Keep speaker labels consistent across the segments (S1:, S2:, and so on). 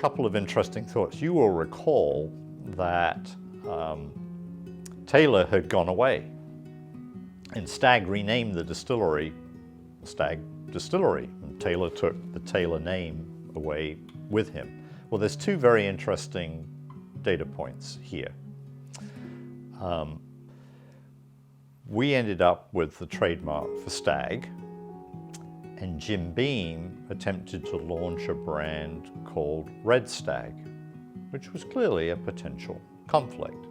S1: couple of interesting thoughts. You will recall that Taylor had gone away, and Stagg renamed the distillery Stagg Distillery, and Taylor took the Taylor name away with him. Well, there's two very interesting data points here. We ended up with the trademark for Stagg, and Jim Beam attempted to launch a brand called Red Stag, which was clearly a potential conflict.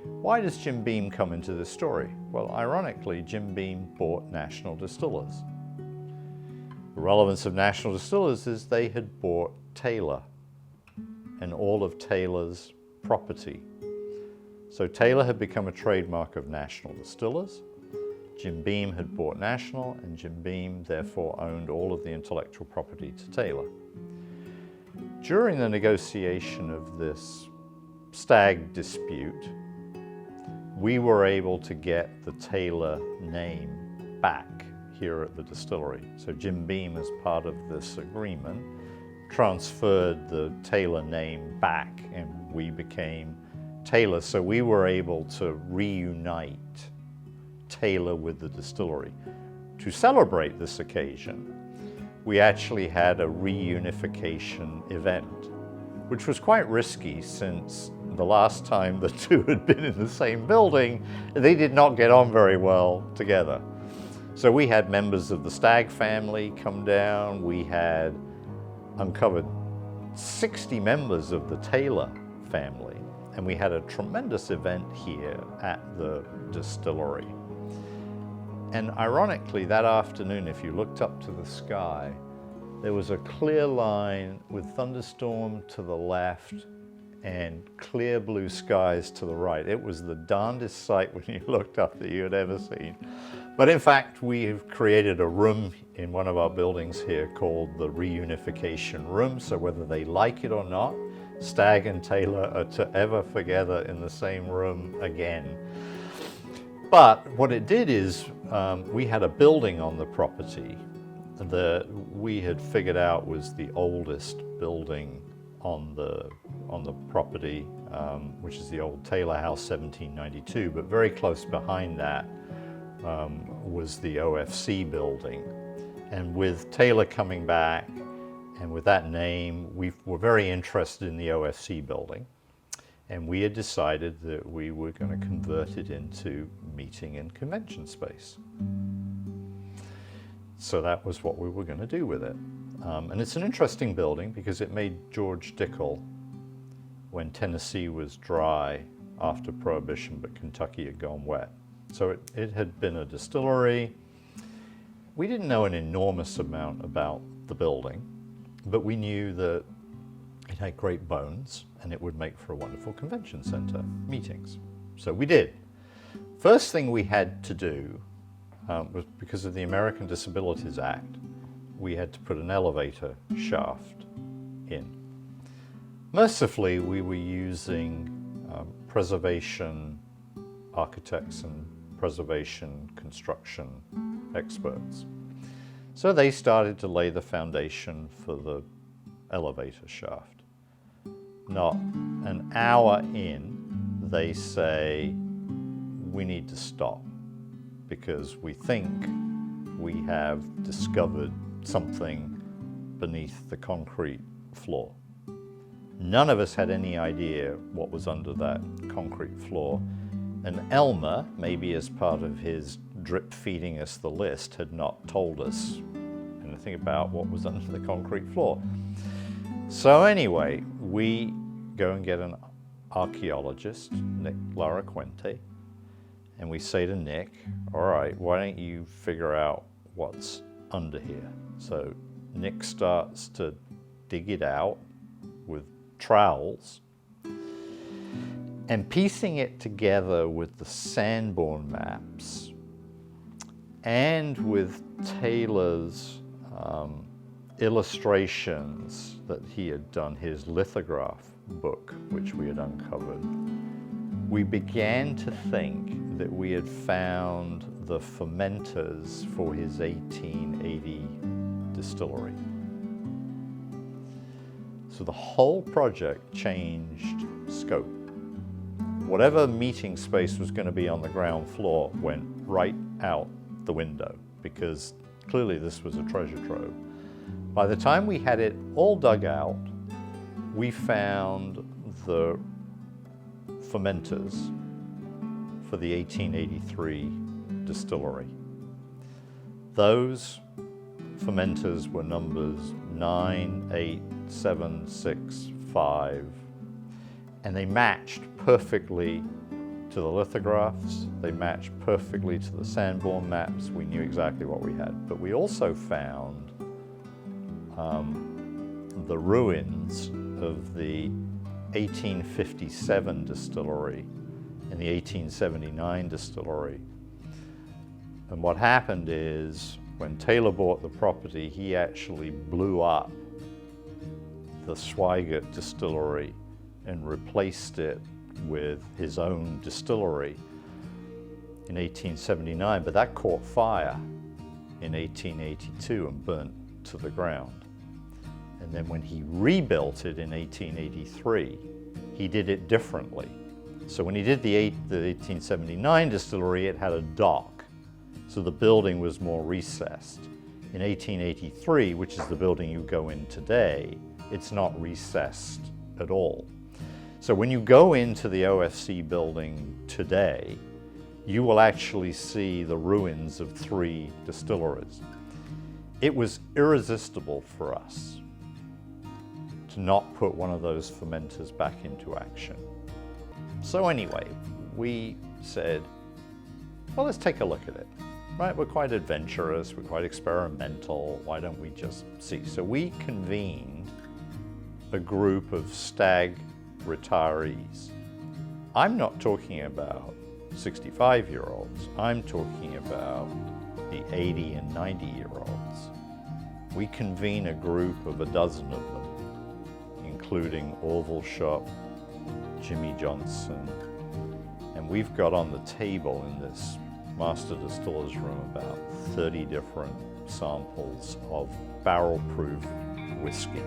S1: Why does Jim Beam come into this story? Well, ironically, Jim Beam bought National Distillers. The relevance of National Distillers is they had bought Taylor and all of Taylor's property. So Taylor had become a trademark of National Distillers. Jim Beam had bought National, and Jim Beam therefore owned all of the intellectual property to Taylor. During the negotiation of this Stagg dispute, we were able to get the Taylor name back here at the distillery. So Jim Beam, as part of this agreement, transferred the Taylor name back, and we became Taylor. So we were able to reunite Taylor with the distillery. To celebrate this occasion, we actually had a reunification event, which was quite risky since the last time the two had been in the same building, they did not get on very well together. So we had members of the Stagg family come down. We had uncovered 60 members of the Taylor family, and we had a tremendous event here at the distillery. And ironically, that afternoon, if you looked up to the sky, there was a clear line with thunderstorm to the left and clear blue skies to the right. It was the darndest sight when you looked up that you had ever seen. But in fact, we have created a room in one of our buildings here called the Reunification Room. So whether they like it or not, Stagg and Taylor are to ever together in the same room again. But what it did is we had a building on the property that we had figured out was the oldest building on the property, which is the old Taylor House, 1792. But very close behind that was the O.F.C. building. And with Taylor coming back and with that name, we were very interested in the O.F.C. building. And we had decided that we were going to convert it into meeting and convention space. So that was what we were going to do with it. And it's an interesting building because it made George Dickel, when Tennessee was dry after Prohibition, but Kentucky had gone wet. So it had been a distillery. We didn't know an enormous amount about the building, but we knew that it had great bones and it would make for a wonderful convention center meetings. So we did. First thing we had to do was, because of the American Disabilities Act, we had to put an elevator shaft in. Mercifully, we were using preservation architects and preservation construction experts. So they started to lay the foundation for the elevator shaft. Not an hour in, they say, we need to stop because we think we have discovered something beneath the concrete floor. None of us had any idea what was under that concrete floor. And Elmer, maybe as part of his drip feeding us the list, had not told us anything about what was under the concrete floor. So anyway, we go and get an archaeologist, Nick Laraquente, and we say to Nick, all right, why don't you figure out what's under here? So Nick starts to dig it out with trowels, and piecing it together with the Sanborn maps and with Taylor's illustrations that he had done, his lithograph book, which we had uncovered, we began to think that we had found the fermenters for his 1880 distillery. So the whole project changed scope. Whatever meeting space was going to be on the ground floor went right out the window, because clearly this was a treasure trove. By the time we had it all dug out, we found the fermenters for the 1883 distillery. Those fermenters were numbers 9, 8, 7, 6, 5, and they matched perfectly to the lithographs. They matched perfectly to the Sanborn maps. We knew exactly what we had. But we also found the ruins of the 1857 distillery and the 1879 distillery. And what happened is, when Taylor bought the property, he actually blew up the Swigert distillery and replaced it with his own distillery in 1879, but that caught fire in 1882 and burnt to the ground. And then when he rebuilt it in 1883, he did it differently. So when he did the 1879 distillery, it had a dock, so the building was more recessed. In 1883, which is the building you go in today, it's not recessed at all. So when you go into the OFC building today, you will actually see the ruins of 3 distilleries. It was irresistible for us to not put one of those fermenters back into action. So anyway, we said, well, let's take a look at it. Right, we're quite adventurous, we're quite experimental, why don't we just see? So we convened a group of stag retirees. I'm not talking about 65-year-olds, I'm talking about the 80 and 90-year-olds. We convene a group of a dozen of them, including Orville Shop, Jimmy Johnson, and we've got on the table in this master distiller's room about 30 different samples of barrel-proof whiskey.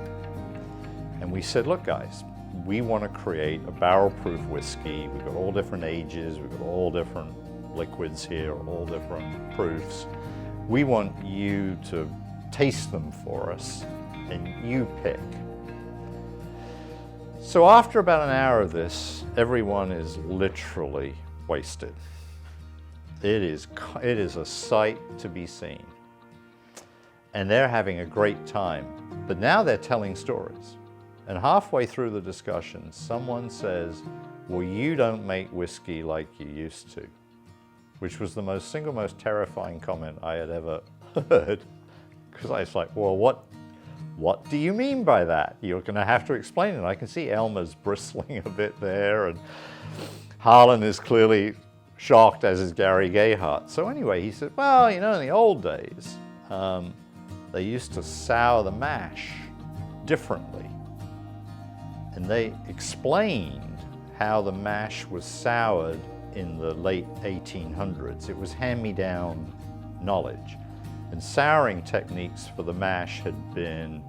S1: And we said, look guys, we want to create a barrel-proof whiskey. We've got all different ages, we've got all different liquids here, all different proofs. We want you to taste them for us, and you pick. So after about an hour of this, everyone is literally wasted. It is a sight to be seen. And they're having a great time. But now they're telling stories. And halfway through the discussion, someone says, well, you don't make whiskey like you used to, which was the single most terrifying comment I had ever heard. Because I was like, well, what do you mean by that? You're going to have to explain it. I can see Elmer's bristling a bit there, and Harlan is clearly shocked, as is Gary Gayhart. So anyway, he said, well, you know, in the old days, they used to sour the mash differently. And they explained how the mash was soured in the late 1800s. It was hand-me-down knowledge. And souring techniques for the mash had been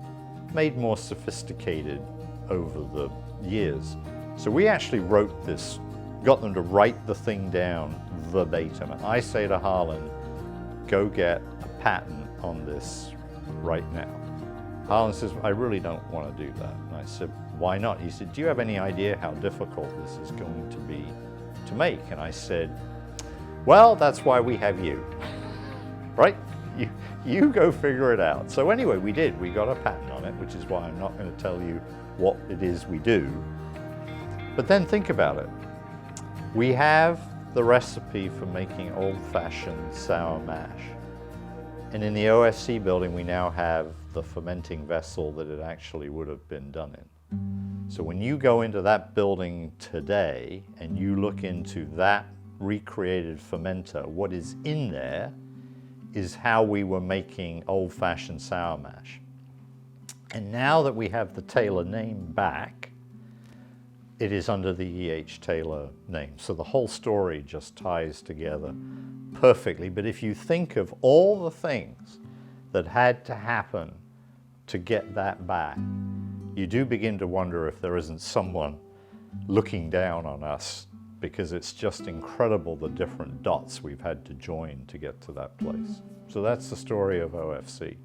S1: made more sophisticated over the years. So we actually wrote this, got them to write the thing down verbatim. And I say to Harlan, go get a patent on this right now. Harlan says, I really don't want to do that. And I said, why not? He said, do you have any idea how difficult this is going to be to make? And I said, well, that's why we have you, right? You go figure it out. So anyway, we did. We got a patent on it, which is why I'm not going to tell you what it is we do. But then think about it. We have the recipe for making old-fashioned sour mash. And in the OFC building, we now have the fermenting vessel that it actually would have been done in. So when you go into that building today and you look into that recreated fermenter, what is in there is how we were making old-fashioned sour mash. And now that we have the Taylor name back, it is under the E.H. Taylor name. So the whole story just ties together perfectly. But if you think of all the things that had to happen to get that back, you do begin to wonder if there isn't someone looking down on us, because it's just incredible the different dots we've had to join to get to that place. So that's the story of OFC.